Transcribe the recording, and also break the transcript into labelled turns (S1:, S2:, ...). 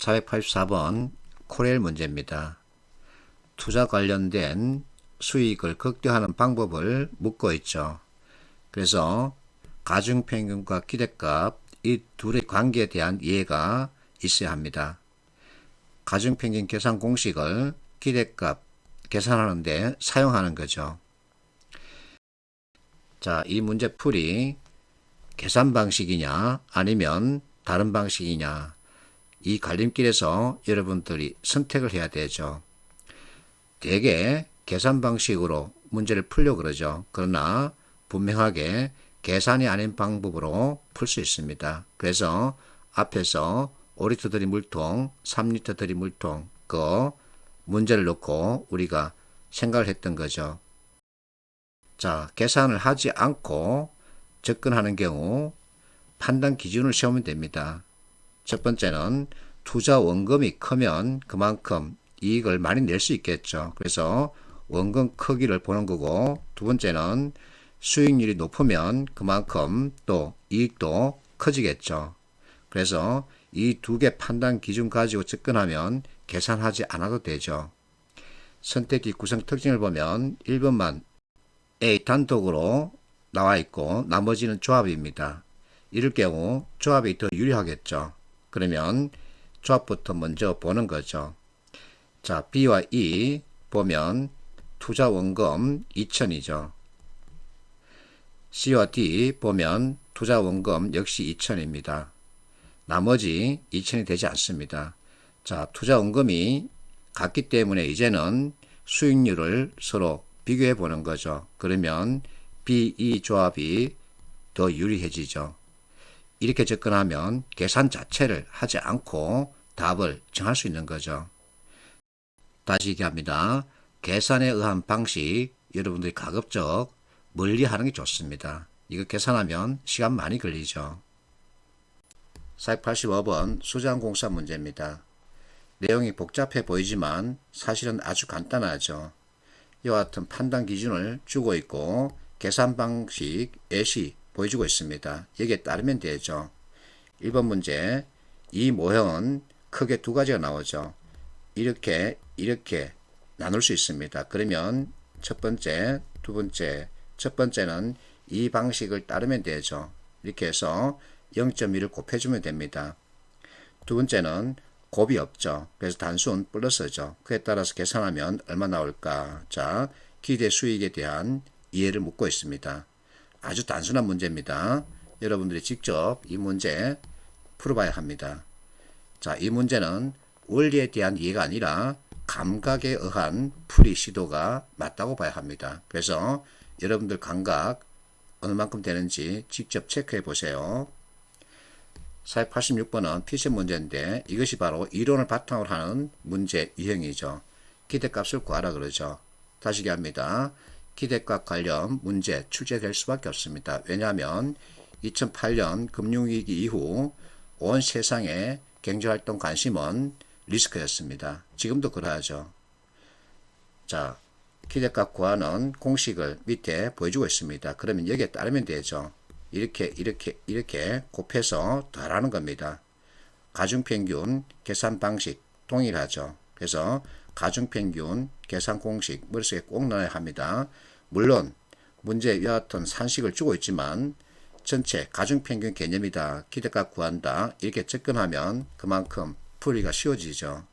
S1: 484번 코레일 문제입니다. 투자 관련된 수익을 극대화하는 방법을 묻고 있죠. 그래서 가중평균과 기대값 이 둘의 관계에 대한 이해가 있어야 합니다. 가중평균 계산 공식을 기대값 계산하는데 사용하는 거죠. 자, 이 문제 풀이 계산 방식이냐 아니면 다른 방식이냐, 이 갈림길에서 여러분들이 선택을 해야 되죠. 대개 계산 방식으로 문제를 풀려고 그러죠. 그러나 분명하게 계산이 아닌 방법으로 풀 수 있습니다. 그래서 앞에서 5리터 들이 물통, 3리터 들이 물통 그 문제를 놓고 우리가 생각을 했던 거죠. 자, 계산을 하지 않고 접근하는 경우 판단 기준을 세우면 됩니다. 첫 번째는 투자 원금이 크면 그만큼 이익을 많이 낼 수 있겠죠. 그래서 원금 크기를 보는 거고, 두 번째는 수익률이 높으면 그만큼 또 이익도 커지겠죠. 그래서 이 두 개 판단 기준 가지고 접근하면 계산하지 않아도 되죠. 선택지 구성 특징을 보면 1번만 A 단독으로 나와 있고 나머지는 조합입니다. 이럴 경우 조합이 더 유리하겠죠. 그러면 조합부터 먼저 보는 거죠. 자, B와 E 보면 투자 원금 2,000이죠. C와 D 보면 투자 원금 역시 2,000입니다. 나머지 2,000이 되지 않습니다. 자, 투자 원금이 같기 때문에 이제는 수익률을 서로 비교해 보는 거죠. 그러면 B, E 조합이 더 유리해지죠. 이렇게 접근하면 계산 자체를 하지 않고 답을 정할 수 있는 거죠. 다시 얘기합니다. 계산에 의한 방식 여러분들이 가급적 멀리 하는 게 좋습니다. 이거 계산하면 시간 많이 걸리죠. 485번 수장공사 문제입니다. 내용이 복잡해 보이지만 사실은 아주 간단하죠. 이와 같은 판단 기준을 주고 있고 계산 방식 예시 보여주고 있습니다. 여기에 따르면 되죠. 1번 문제, 이 모형은 크게 두 가지가 나오죠. 이렇게 나눌 수 있습니다. 그러면 첫 번째, 두 번째, 첫 번째는 이 방식을 따르면 되죠. 이렇게 해서 0.1을 곱해주면 됩니다. 두 번째는 곱이 없죠. 그래서 단순 플러스죠. 그에 따라서 계산하면 얼마 나올까? 자, 기대 수익에 대한 이해를 묻고 있습니다. 아주 단순한 문제입니다. 여러분들이 직접 이 문제 풀어봐야 합니다. 자, 이 문제는 원리에 대한 이해가 아니라 감각에 의한 풀이 시도가 맞다고 봐야 합니다. 그래서 여러분들 감각 어느 만큼 되는지 직접 체크해 보세요. 486번은 피션 문제인데 이것이 바로 이론을 바탕으로 하는 문제 유형이죠. 기대값을 구하라 그러죠. 다시 얘기합니다. 기대값 관련 문제 출제될 수밖에 없습니다. 왜냐하면 2008년 금융위기 이후 온 세상의 경제활동 관심은 리스크였습니다. 지금도 그러하죠. 자, 기대값 구하는 공식을 밑에 보여주고 있습니다. 그러면 여기에 따르면 되죠. 이렇게 곱해서 더하라는 겁니다. 가중평균 계산 방식 동일하죠. 그래서 가중평균 계산 공식 머릿속에 꼭 넣어야 합니다. 물론 문제에 이와 같은 산식을 주고 있지만 전체 가중평균 개념이다, 기대값 구한다 이렇게 접근하면 그만큼 풀이가 쉬워지죠.